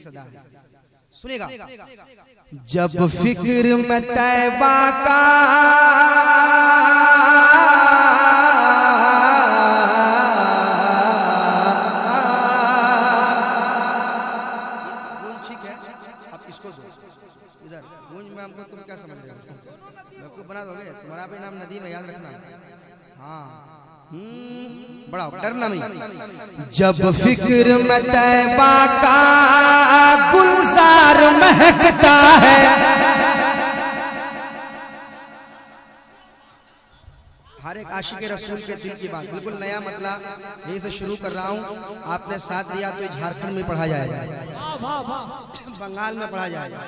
सदा है। सुनेगा। जब फिक्र में तैबा का ठीक है, अब इसको इधर गूंज में हमको तुम क्या समझ रहे हो? आपको बना दोगे, तुम्हारा भी नाम नदी में, याद रखना। हाँ, बड़ा डरना नहीं। जब फिक्र में तैबा का गुलजार महकता है, हर एक आशिक रसूल के दिल की बात, बिल्कुल नया मतलब यहीं से शुरू कर रहा हूँ। आपने साथ दिया तो झारखंड में पढ़ा जाएगा, बंगाल में पढ़ा जाएगा।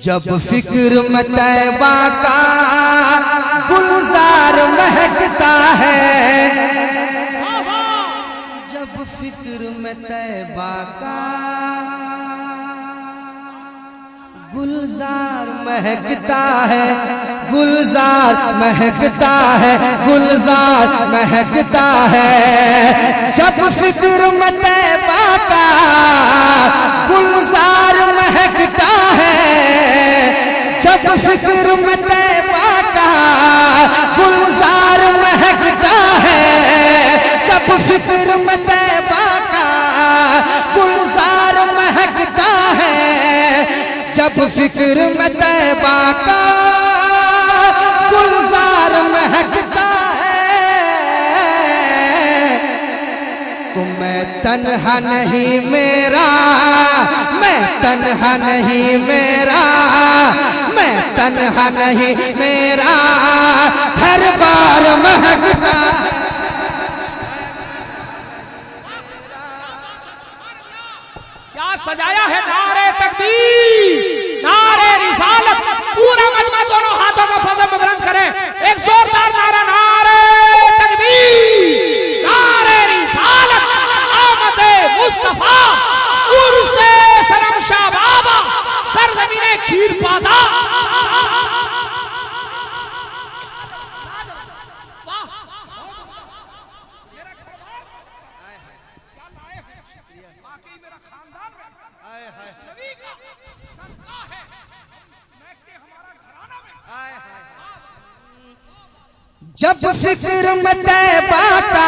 जब फिक्र में तैबा का गुलजार महकता है, जब फिक्र में तैबा का गुलजार महकता है, गुलजार महकता है, गुलजार महकता है। जब फिक्र में तैबा का गुलजार महकता है, जब फिक्र में तैबा का गुलजार महकता है, जब फिक्र में तैबा का गुलजार महकता है, जब फिक्र में तैबा का गुलजार महकता है, तो मैं तन्हा नहीं मेरा, मैं तन्हा नहीं मेरा, मैं तन्हा नहीं मेरा, हर बार महकता है। क्या सजाया है नारे तकबीर, नारे रिसालत। पूरा मजमा दोनों हाथों को फज़ल में बुलंद करें, एक जोरदार नारा, नारे तकबीर, नारे रिसालत, आमदे मुस्तफा, उर्से सनम शाह बाबा, सरजमीने खीर पादा। जब फिक्र में तैबा का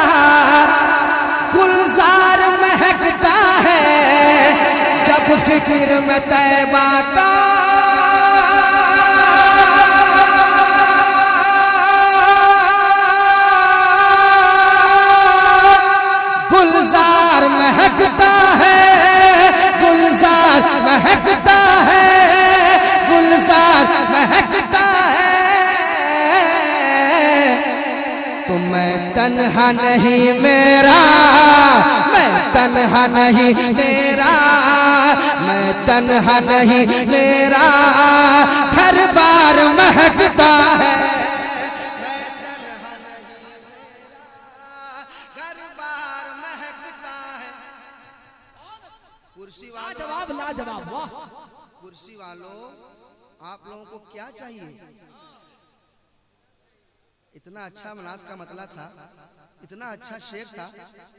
गुलजार महकता है, जब फिक्र में तैबा का गुलजार महकता है, गुलजार महकता है, गुलजार महकता है, तो मैं तन्हा नहीं मेरा, मैं तन्हा नहीं मेरा, मैं तन्हा नहीं मेरा, हर बार महकता है, मैं तन्हा नहीं मेरा, हर बार महकता है। कुर्सी वालों, लाजवाब लाजवाब, वाह। कुर्सी वालों, आप लोगों को क्या चाहिए? इतना अच्छा मनात का मतलब था, इतना अच्छा शेर था,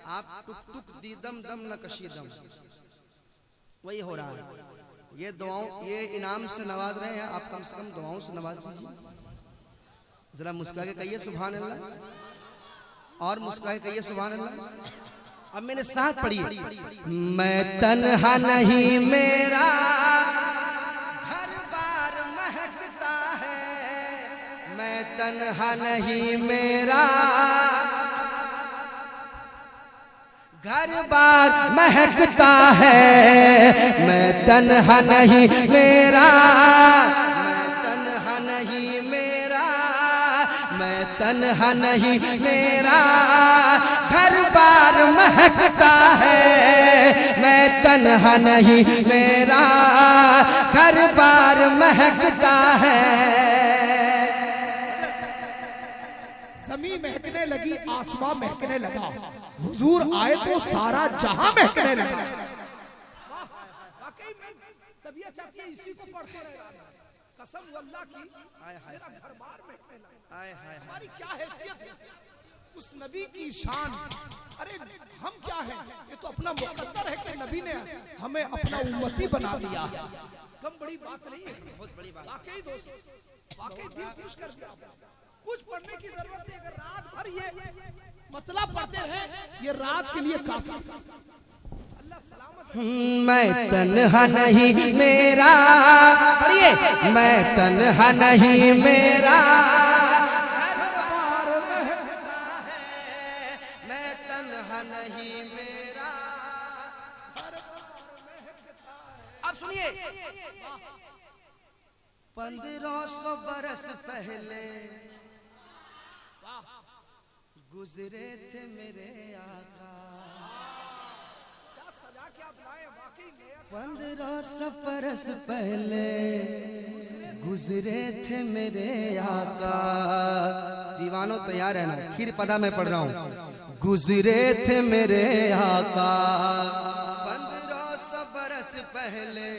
आप टुक टुक दी दम दम न कशीदम, वही हो रहा है। ये दुआओं, ये इनाम से नवाज रहे हैं, आप कम से कम दुआओं से नवाज दीजिए। जरा मुस्कुरा के कहिए सुभान अल्लाह, और मुस्कुरा के कहिए सुभान अल्लाह। अब मैंने साथ पढ़ी, मैं तन्हा नहीं मेरा, हर बार महकता है, मैं तन्हा नहीं मेरा, घर बार महकता है, मैं तन्हा नहीं मेरा, मैं तन्हा नहीं मेरा, मैं तन्हा नहीं मेरा, घर बार महकता है, मैं तन्हा नहीं मेरा, घर बार महकता है। जमीन महकने लगी, आसमां महकने लगा, हुजूर आए तो सारा जहां महकने लगा। वाकई में तबीयत चाहती है इसी को पढ़ते रहे, कसम अल्लाह की, मेरा घर बार महकने लगा। हमारी क्या हैसियत है, उस नबी की शान। अरे हम क्या हैं, ये तो अपना मुकद्दर है कि नबी ने हमें अपना उम्मती बना लिया। कम बड़ी बात नहीं है, बहुत बड़ी बात। वाकई दोस्त, वाकई दिल खुश कर दिया। कुछ पढ़ने की जरूरत नहीं, अगर रात भर ये मतलब पढ़ते रहे, ये रात के लिए काफी। अल्लाह सलामत। मैं तन्हा नहीं मेरा, पढ़िए, मैं तन्हा नहीं मेरा, मैं तन्हा नहीं मेरा। अब सुनिए, 1500 बरस पहले गुजरे थे मेरे आका। 1500 बरस पहले गुजरे थे मेरे आका। दीवानों तैयार है ना, फिर पदा मैं पढ़ रहा हूँ। गुजरे थे मेरे आका 1500 बरस पहले,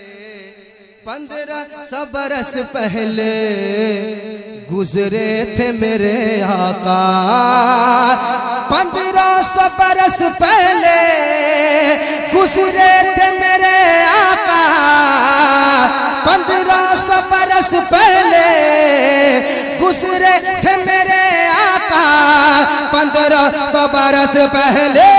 1500 बरस पहले गुजरे थे मेरे आका। 1500 बरस पहले गुजरे थे मेरे आका। 1500 बरस पहले गुजरे थे मेरे आका। 1500 बरस पहले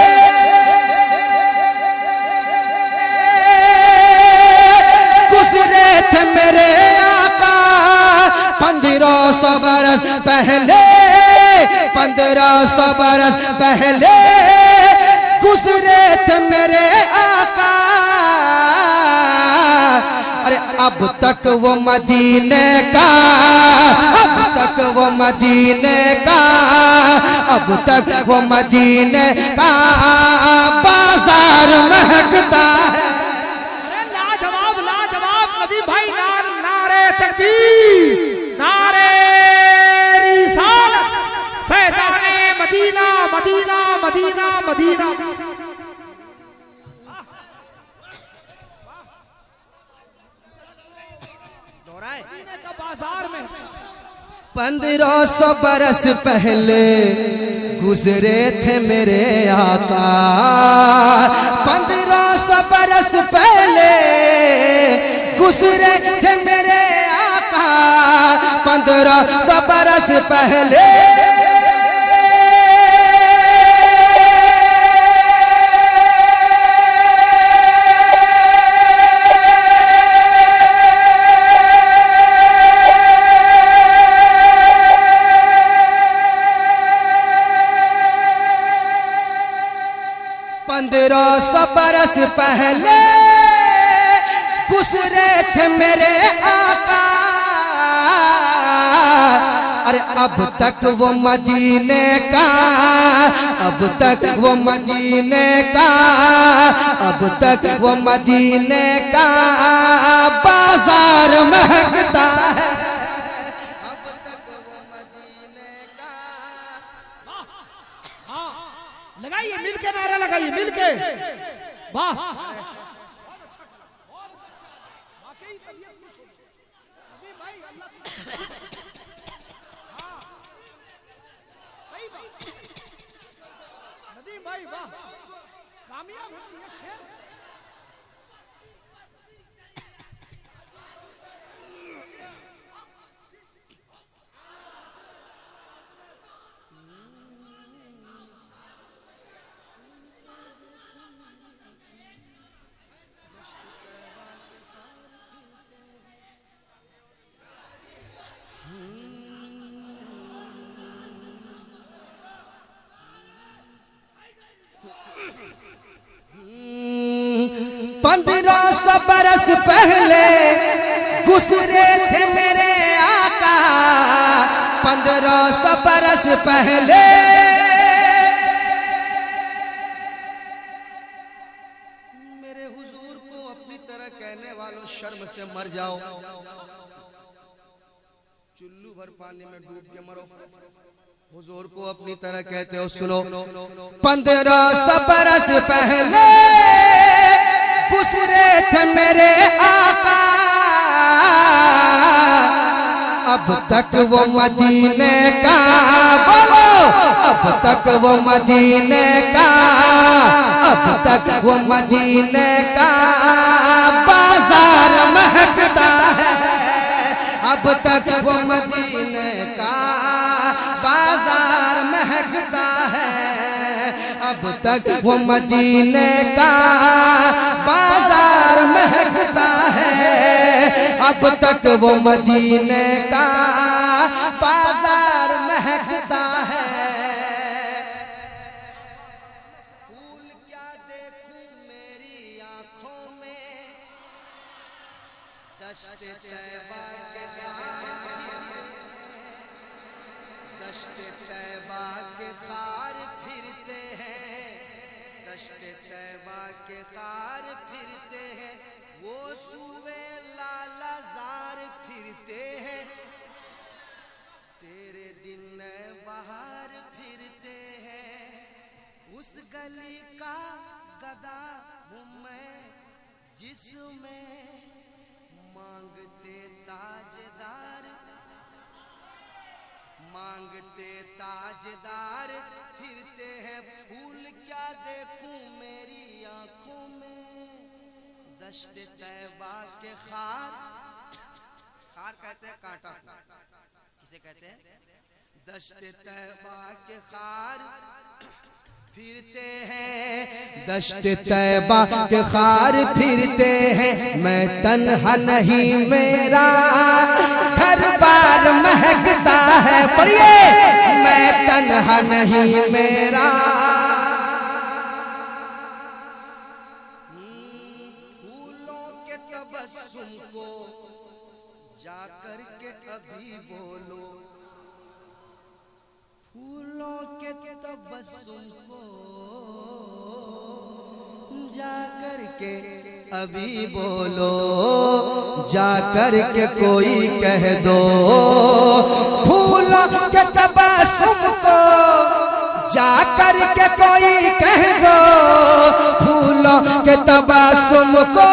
गुजरे थे मेरे आका। 1500 बरस पहले, 1500 बरस पहले गुजरे थे मेरे आका। अरे अब तक वो मदीने का, अब तक वो मदीने का, अब तक वो मदीने का बाजार महकता है। लाजवाब लाजवाब नदीम भाई, नारे तकबीर, नारे रिसालत, फैज़ाने Medina Medina Medina Medina. Medina का बाजार में 1500 बरस पहले गुजरे थे मेरे आका। 1500 बरस पहले गुजरे थे मेरे आका। 1500 बरस पहले बरस पहले गुजरे थे मेरे आका। अरे अब तक वो मदीने का, अब तक वो मदीने का, अब तक वो मदीने का बाजार महकता है। अब तक वो मदीने का। हाँ, लगाइए मिलके नारा लगाइए, मिलके। वाह, नदीम भाई वाह, कामयाब है ये शेर। पंद्रह सौ बरस पहले गुजरे थे मेरे आका। 1500 बरस पहले मेरे हुजूर को अपनी तरह कहने वालों शर्म से मर जाओ, चुल्लू भर पानी में डूब के मरो। हुजूर को अपनी तरह कहते हो, सुनो। 1500 बरस पहले गुजरे थे मेरे आका। अब तक वो मदीने का, बोलो, अब तक वो मदीने का, अब तक वो मदीने का बाजार महकता है, अब तक वो मदीने का बाजार महकता है, अब तक वो मदीने का बाजार महकता है, अब तक वो मदीने का बाजार महकता है। फूल क्या देखूं मेरी आंखों में, दश्ते तैबा के दश्ते तैबा के खार फिरते हैं, दश्ते तैबा के खार फिरते हैं, वो सूबे लालाजार फिरते हैं, तेरे दिन बाहर फिरते हैं, उस गली का गदा हूँ मैं जिसमें मांगते ताजदार, मांगते ताजदार फिरते हैं। फूल क्या देखूं मेरी आंखों में, दश्ते तैबा के खार, खार कहते हैं कांटा, किसे कहते हैं? दश्ते तैबा के खार फिरते हैं, दश्ते तैबा के खार फिरते हैं, मैं तन्हा नहीं मेरा घर बार महकता है, पढ़िए, मैं तन्हा नहीं मेरा। फूलों के तबस्सुम को जाकर के अभी बोलो, फूलों के तबस्सुम को जाकर के अभी बोलो, जाकर के कोई कह दो, फूलों के तबस्सुम को जाकर के कोई कह दो, फूलों के तबस्सुम को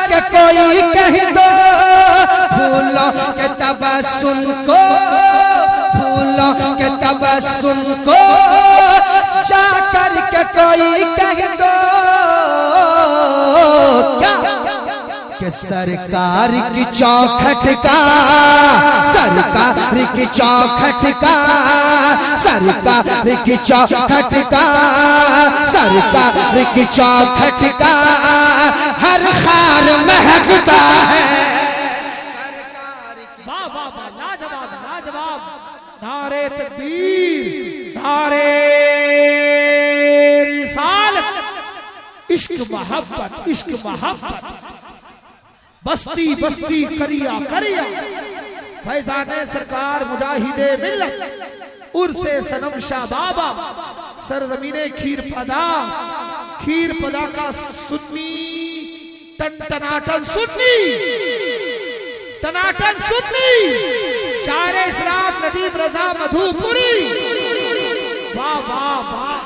के कोई कह दो, फूलों के तबस्सुम को, फूलों के तबस्सुम को जाकर के कोई कह दो, क्या कि सरकार की चौखट का, सरकार की चौखट का, सरकार की चौखट का, सरकार की चौखट का हर खार महकता है। वाह वाह वाह, लाजवाब लाजवाब, नारे तकबीर, नारे रिसालत, इश्क मोहब्बत, इश्क मोहब्बत, बस्ती बस्ती करिया करिया, फैजाने सरकार मुजाहिदे मिल्लत, उर्से सनम शाह बाबा, सरजमीने खीर पदा का सुन्नी टनाटन सुन्नी, टनाटन सुन्नी, शायर इस्लाम नदीम रजा मधुपुरी, वाह वाह वाह।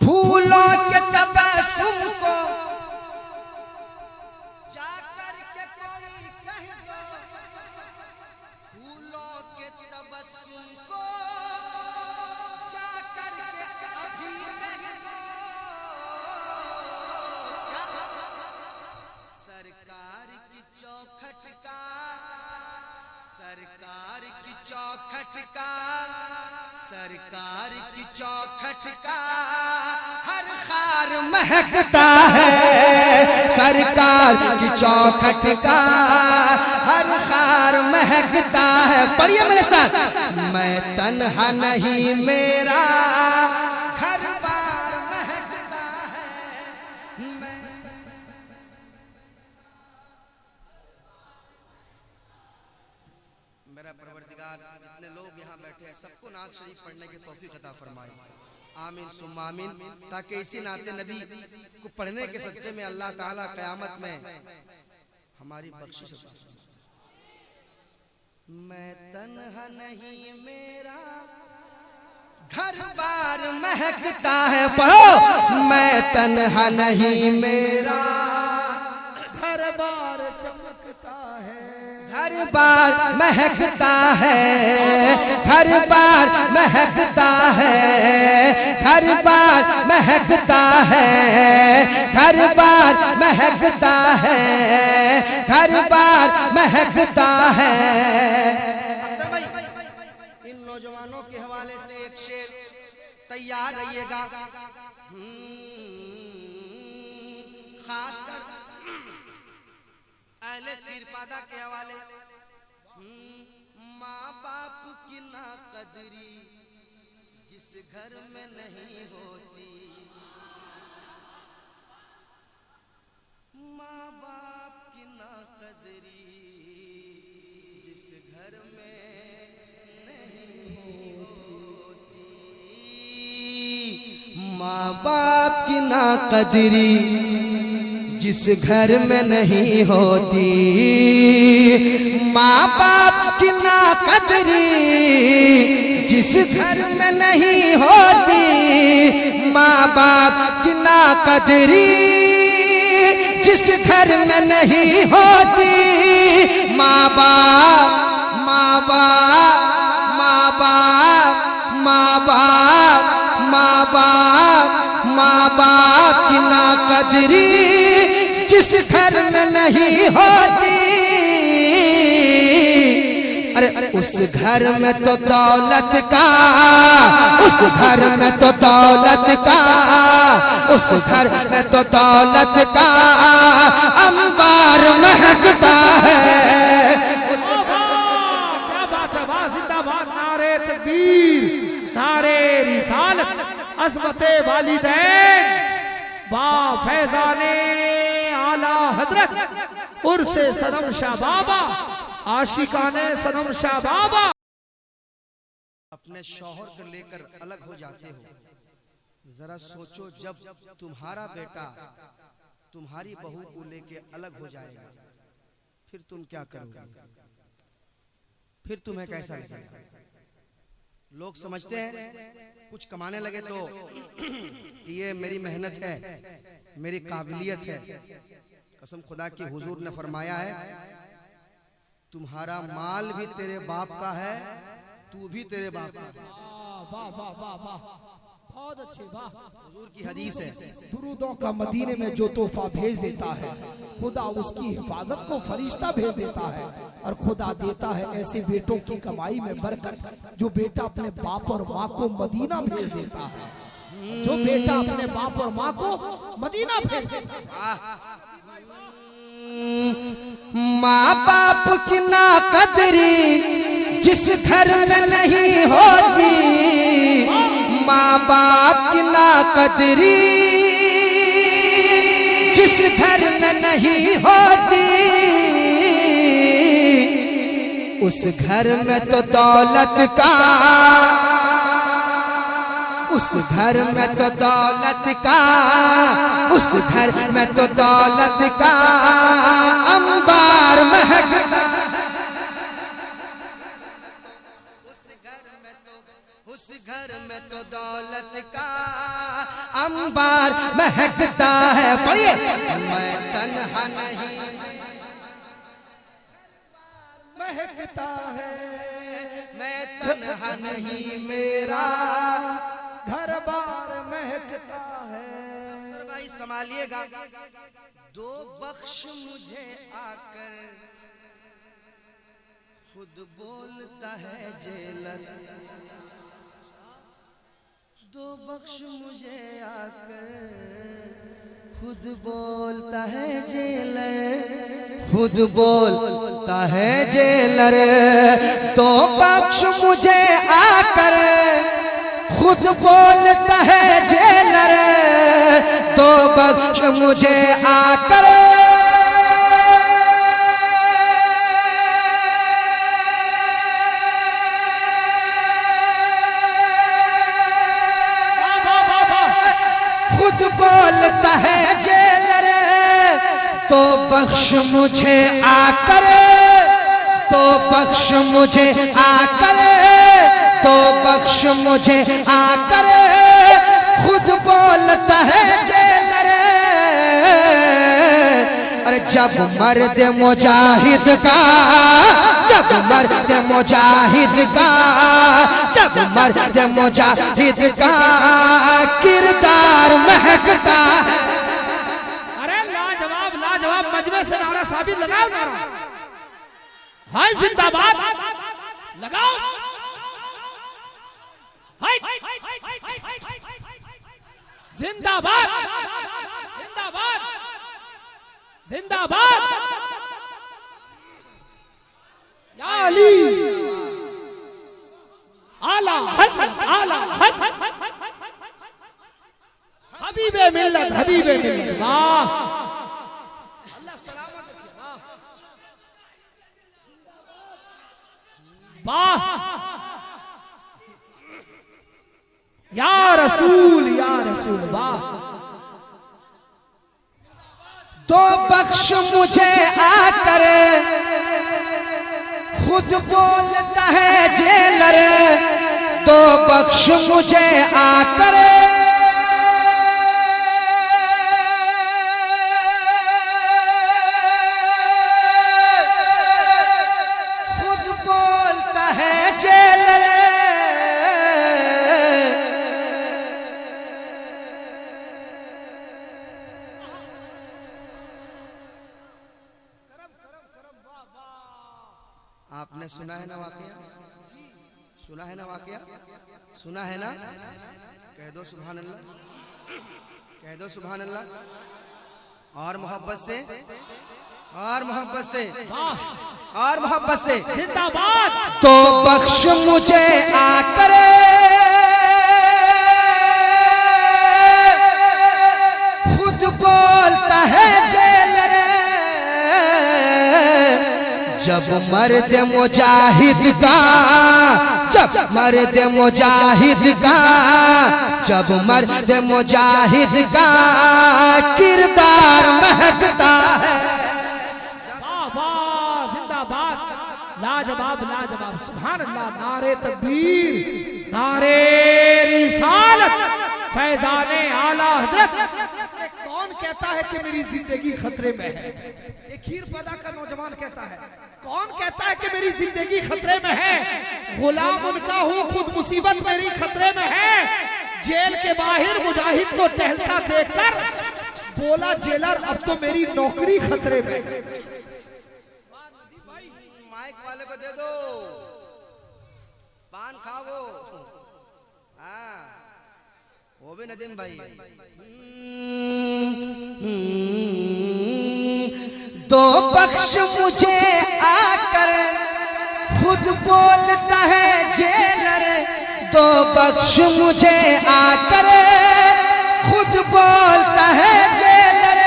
फूलों के तबस्सुम को जाकर के कोई कह दो, फूलों के तबस्सुम को जाकर के अभी कह दो, सरकार की चौखट का, सरकार की चौखट का, सरकार की चौखट का हर खार महकता है, सरकार की चौखट का हर खार महकता है। पढ़िए मेरे साथ, मैं तन्हा नहीं मेरा घर बार महकता है, मेरा परवरदिगार जितने लोग यहाँ बैठे हैं सबको नात शरीफ पढ़ने की तौफीक अता फरमाए, आमीन सुम्मा आमीन, ताकि इसी नाते नबी को पढ़ने के सच्चे में अल्लाह ताला क़यामत में हमारी बख्शिश अता फरमाए। मैं तन्हा नहीं मेरा घर बार महकता है, पढ़ो, मैं तन्हा नहीं मेरा घर बार चमकता है, हर बार महकता है, हर बार महकता है, हर बार महकता है, हर बार महकता है, हर बार महकता है। अख्तर भाई, इन नौजवानों के हवाले से एक शेर तैयार रहिएगा, खासकर अहले पीरपादा के हवाले। माँ बाप की ना कदरी जिस घर में नहीं होती, माँ बाप की ना कदरी जिस घर में नहीं होती, माँ बाप की ना कदरी जिस घर में नहीं होती, माँ बाप की ना कदरी जिस घर में नहीं होती, माँ बाप की ना कदरी जिस घर में नहीं होती, माँ बाप माँ बाप माँ बाप माँ बाप माँ बाप माँ बाप की ना कदरी जिस घर में नहीं होती। अरे उस घर में तो दौलत का, उस घर में तो दौलत का, उस घर में तो दौलत का अंबार महकता है। क्या बात है, वाह जिंदाबाद, नारे तकबीर, नारे रिसालत, अज़मते वालिदैन, वाह फैजाने आला हजरत उर्से सनम शाह बाबा, आशिकाने सनम शाह बाबा। अपने शौहर को लेकर अलग हो जाते हो, जरा सोचो जब तुम्हारा बेटा तुम्हारी बहू को लेकर अलग हो जाएगा, फिर तुम क्या करोगे, फिर तुम्हें कैसा लगेगा। लोग समझते हैं कुछ कमाने लगे तो कि ये मेरी मेहनत है, मेरी काबिलियत है। कसम खुदा की हुजूर ने फरमाया है, तुम्हारा माल भी तेरे बाप का है, तू भी तेरे बाप का है। वाह वाह वाह वाह, बहुत अच्छे, वाह। हुजूर की हदीस है, दुरूदों का मदीने में जो तोहफा भेज देता है, खुदा उसकी हिफाजत को फरिश्ता भेज देता है, और खुदा देता है ऐसे बेटों की कमाई में बरकत, जो बेटा अपने बाप और माँ को मदीना भेज देता है, जो बेटा अपने बाप और माँ को मदीना भेज देता है। माँ बाप की ना कदरी जिस घर में नहीं होती, माँ बाप की ना कदरी जिस घर में नहीं होती, उस घर में तो दौलत का, उस घर में तो दौलत का, उस घर में तो दौलत का अंबार महकता। उस घर में तो दौलत का अंबार महकता है। पढ़िए, मैं तन्हा नहीं महकता है, मैं तन्हा नहीं, मेरा घर बार महकता है। भाई संभालिएगा, दो बख्श मुझे आकर, खुद बोलता है जेलर, दो बख्श मुझे आकर, खुद बोलता है जेलर, खुद बोलता है जेलर, तो बख्श मुझे आकर, खुद बोलता है जेलर, तो बख्श मुझे आकर, खुद बोलता है जेलर, तो बख्श मुझे आकर, तो बख्श मुझे आकर, तो बख्श मुझे आकर, खुद बोलता है जेलर। अरे जब मर्द मुजाहिद का, जब मर्द मुजाहिद का, जब मर्द मुजाहिद का किरदार महकता। अरे लाजवाब लाजवाब, मजमे से नारा साबित लगाओ, नारा हाय जिंदाबाद लगाओ, हाय जिंदाबाद जिंदाबाद जिंदाबाद, या अली आला हज़रत, आला हज़रत, हबीबे मिल्लत, हबीबे मिल्लत। वाह, अल्लाह सलामत रखे। वाह वाह, या रसूल, या रसूल, वाह। तो बख्श मुझे आकर, खुद बोलता है जेलर, तो बख्श मुझे आकर, खुद बोलता है जेलर। आपने सुना है ना वाकया, सुना है ना वाकया, सुना है ना? कह दो सुभान अल्लाह, कह दो सुभान अल्लाह। और मोहब्बत से, और मोहब्बत से, और मोहब्बत से जिंदाबाद। तो बख्श मुझे आकर, खुद बोलता है जेलर, जब मर्द मुजाहिद का, जब मर्द मुजाहिद का, जब मर्द मुजाहिद का किरदार महकता है। वाह वाह, जिंदाबाद, लाजवाब लाजवाब, सुभान अल्लाह। नारे तकबीर, नारे रिसालत, फैजाने आला हजरत। कौन कहता है कि मेरी जिंदगी खतरे में है? एक खीर पैदा का नौजवान कहता है, कौन कहता है कि मेरी जिंदगी खतरे में है? गुलाम उनका हूँ, खुद मुसीबत मेरी खतरे में है। जेल के बाहर मुजाहिद को टहलता देखकर बोला जेलर, अब तो मेरी नौकरी खतरे में। माइक वाले को दे दो, पान खाओ। हाँ, वो भी नदीम भाई। तो बख्श मुझे आकर, खुद बोलता है जेलर, तो बख्श मुझे आकर, खुद बोलता है जेलर,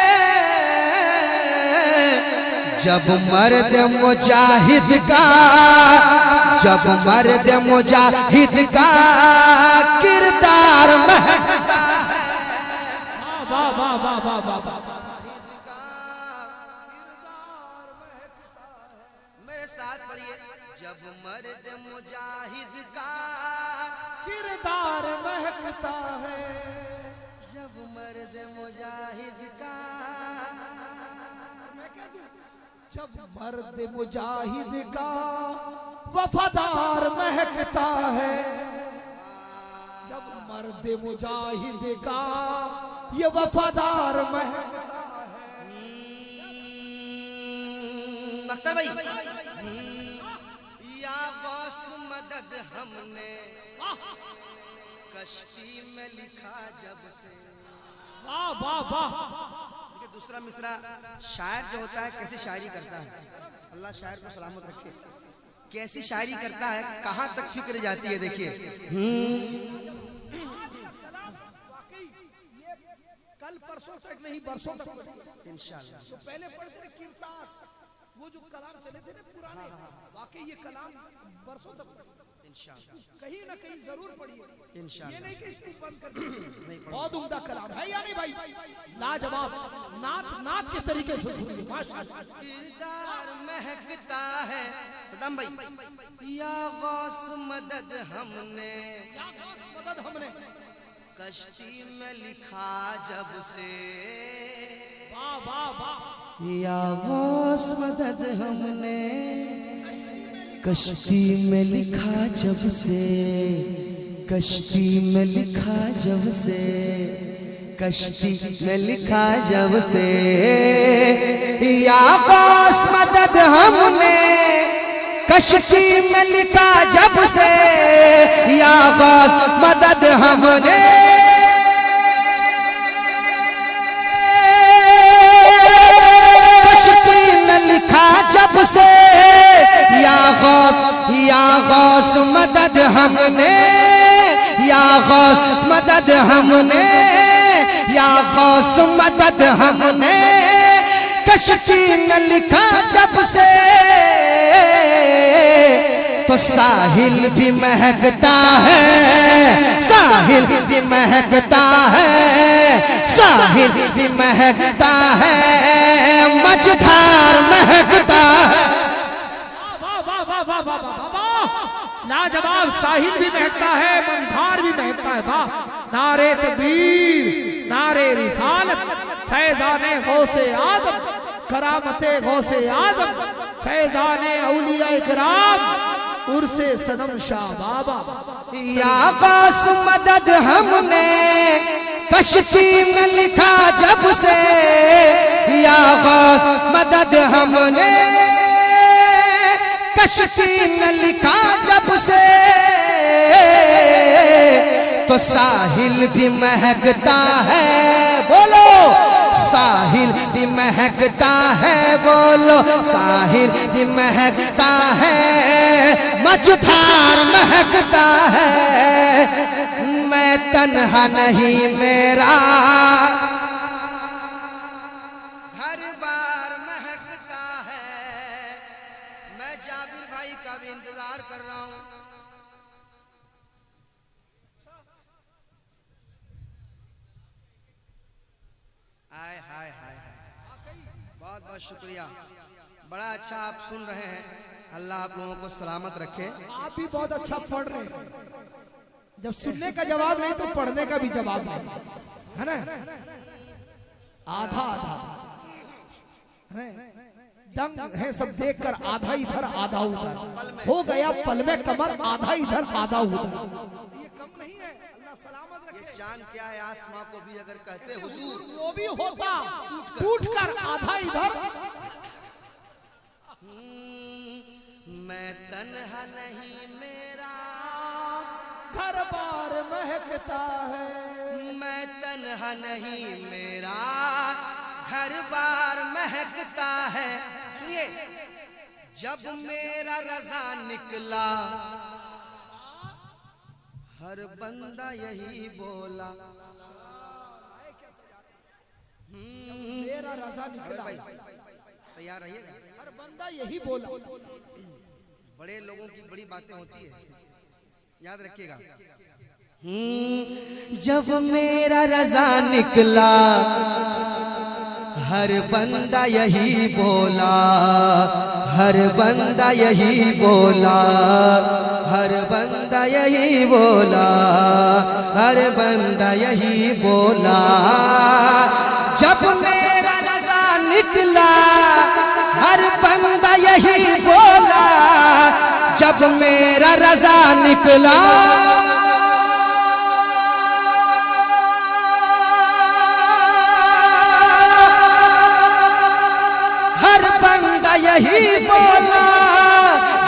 जब मर्द मुजाहिद का, जब मर्द मुजाहिद का किरदार महकता है। वाह वाह वाह वाह वाह वाह, मेरे साथ पढ़िए, जब मर्द मुजाहिद का किरदार महकता है, जब मर्द मुजाहिद का, जब मर्द मुजाहिद का वफादार महकता है, जब मर्द मुजाहिद का ये वफादार महकता है। अख्तर भाई, या गौस मदद हमने कश्ती में लिखा जब से। वाह वाह वाह, देखिए दूसरा मिसरा, शायर जो होता है कैसी शायरी करता है, अल्लाह शायर को सलामत रखे, कैसी शायरी करता है, कहां तक फिक्र जाती है। देखिए कल परसों तक नहीं, बरसों तक इंशाअल्लाह। तो पहले पढ़ते थे कीर्तास, वो जो कलाम चले थे ना पुराने, वाकई ये कलाम बरसों तक इंशाअल्लाह, कहीं ना कहीं जरूर पढ़िए। इंशाअल्लाह। ये नहीं कि इसको बंद कर नहीं, बहुत उम्दा कलाम है या नहीं भाई? लाजवाब, नात नात के तरीके से सुनिए, माशाअल्लाह। किरदार महकता है सदाम भाई, या गौस मदद हमने, या गौस मदद हमने कश्ती में लिखा जब से। वाह वाह वाह, या गौस मदद हमने कश्ती में लिखा जब से, कश्ती में लिखा जब से, कश्ती में लिखा जब से, या गौस मदद हमने कश्ती में लिखा जब से, या गौस मदद हमने कश्ती में लिखा जब से, या गौस मदद हमने, या गौस मदद हमने, या गौस मदद हमने कश्ती में लिखा जब से, तो साहिल भी महकता है, साहिल भी महकता है, साहिल भी महकता है, मझधार महकता है। लाजवाब, साहिल भी महकता है, मझधार भी महकता है। वाह, नारे तकबीर, नारे रिसालत, फैजाने गौसे आदम, करामते गौसे आदम, फैजाने औलिया इकराम, उर्से सनम शाह बाबा। या गौस मदद हमने कश्ती में लिखा जब से, या गौस मदद हमने कश्ती में लिखा जब से, तो साहिल भी महकता है, बोलो साहिल भी महकता है, बोलो साहिल भी महकता है, मझधार महकता है। मैं तन्हा नहीं मेरा घर बार महकता है। मैं जाबिर भाई का भी इंतजार कर रहा हूं। हाय हाय हाय, बहुत बहुत शुक्रिया, बड़ा अच्छा आप सुन रहे हैं। अल्लाह आप लोगों को सलामत रखे। आप भी बहुत अच्छा पढ़ रहे हैं। जब सुनने का जवाब नहीं तो पढ़ने का भी जवाब नहीं, है ना? आधा आधा है, दंग है सब देखकर, आधा इधर आधा उधर हो गया, पल में कमर, आधा इधर आधा उधर। ये कम नहीं है, अल्लाह सलामत रखे। ये चांद क्या है, आसमां को भी अगर कहते हुजूर, वो भी होता टूटकर आधा इधर। मैं तन्हा नहीं मेरा घर बार महकता है, मैं तन्हा नहीं मेरा घर बार महकता है। सुनिए, जब मेरा रज़ा निकला हर बंदा यही बोला, मेरा रज़ा निकला, तैयार रहिएगा, हर बंदा यही बोला। बड़े लोगों की बड़ी बातें होती है, याद रखिएगा। जब मेरा रज़ा निकला हर बंदा यही बोला, हर बंदा यही बोला, हर बंदा यही बोला, हर बंदा यही बोला। जब मेरा रज़ा निकला हर बंदा यही बोला, जब मेरा रज़ा निकला हर बंदा यही बोला।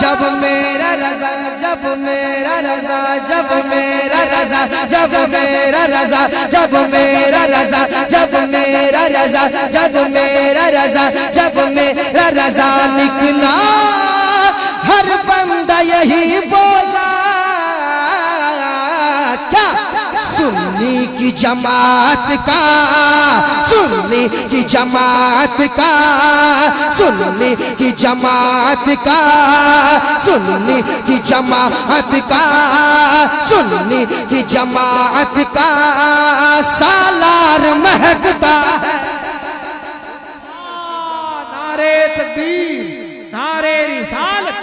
जब मेरा रज़ा, जब मेरा रज़ा, जब मेरा रज़ा, जब मेरा रज़ा, जब मेरा रज़ा, जब मेरा रज़ा, जब मेरा रज़ा, जब मेरा रज़ा निकला हर बंदा यही बोला। क्या सुन्नी की जमात का, सुन्नी की जमात का, सुन्नी की जमात का, सुन्नी की जमात का, सुन्नी की जमात का सालार महकता है। नारे तकबीर, नारे रिसालत,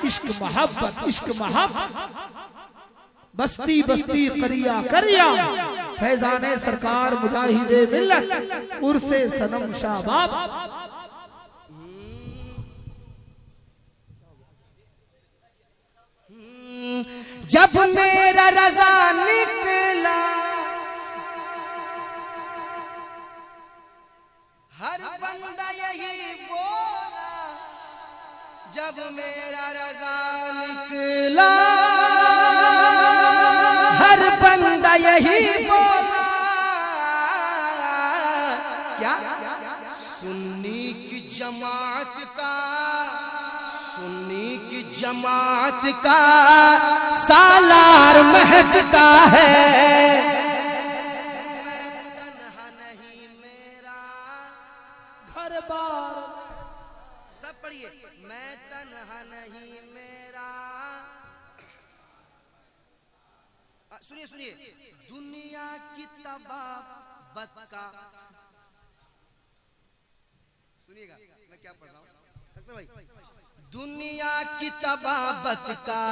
इश्क मोहब्बत, इश्क मोहब्बत, बस्ती बस्ती करिया करिया, फैजाने सरकार मुजाहिदे मिल्लत, उर्से सनम शाबाब। जब मेरा रजा निकला हर बंदा यही बोला, जब मेरा रजा निकला हर बंदा यही बोला। क्या सुन्नी की जमात का, सुन्नी की जमात का सालार महकता है। सब पढ़िए, मैं तन्हा नहीं मेरा। सुनिए सुनिए, दुनिया की तबाबत का, सुनिएगा मैं क्या पढ़ रहा हूं भाई। दुनिया की तबाबत का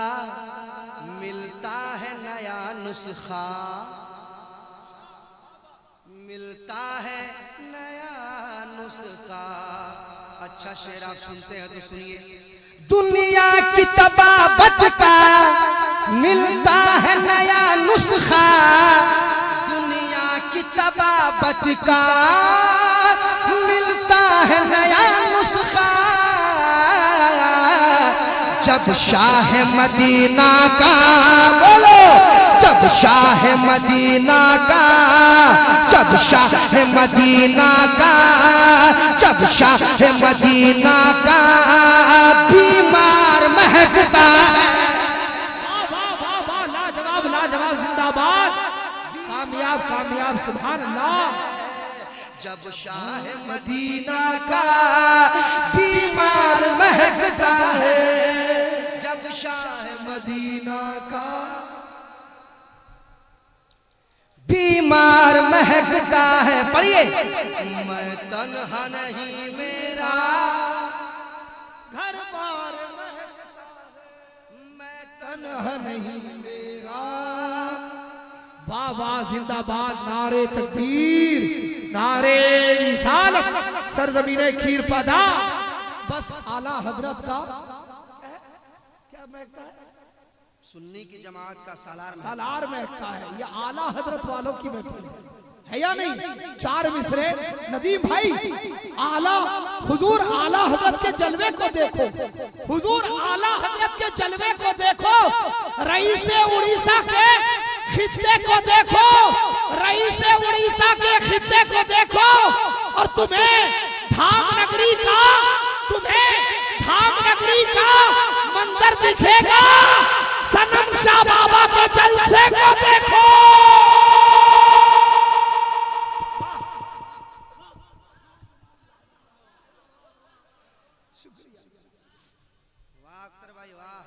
मिलता है नया नुस्खा, मिलता है नया नुस्खा। अच्छा शेर आप सुनते हैं तो सुनिए। दुनिया की तबाबत का मिलता है नया नुस्खा, दुनिया की तबाबत का मिलता है नया नुस्खा। जब शाह मदीना का, बोलो, जब शाह मदीना का, जब शाह मदीना का, जब शाह मदीना का बीमार महकता है। वाह वाह वाह, लाजवाब लाजवाब, जिंदाबाद, कामयाब कामयाब, सुभान अल्लाह। जब शाह मदीना का बीमार महकता है, जब शाह मदीना का बीमार महकता है। पढ़िए, मैं तन्हा नहीं मेरा घर बार महकता है, मैं तन्हा नहीं मेरा। वाह वाह, जिंदाबाद, नारे तकबीर, नारे रिसालत, सरजमीने खीर पदा। बस आला हजरत का क्या महकता है? सुन्नी की जमात का सालार महकता है। ये आला हजरत वालों की महफिल है या नहीं? चार मिसरे नदीम भाई, आला हुजूर आला हजरत के जलवे को देखो, हुजूर आला हजरत के जलवे को देखो, रईस उड़ीसा के खित्ते को देखो, रईस उड़ीसा के खित्ते को देखो, और तुम्हें धाम नगरी का, तुम्हें धाम नगरी का मंजर दिखेगा। सनम शाह बाबा के जलसे को देखो। वाह अख्तर भाई वाह।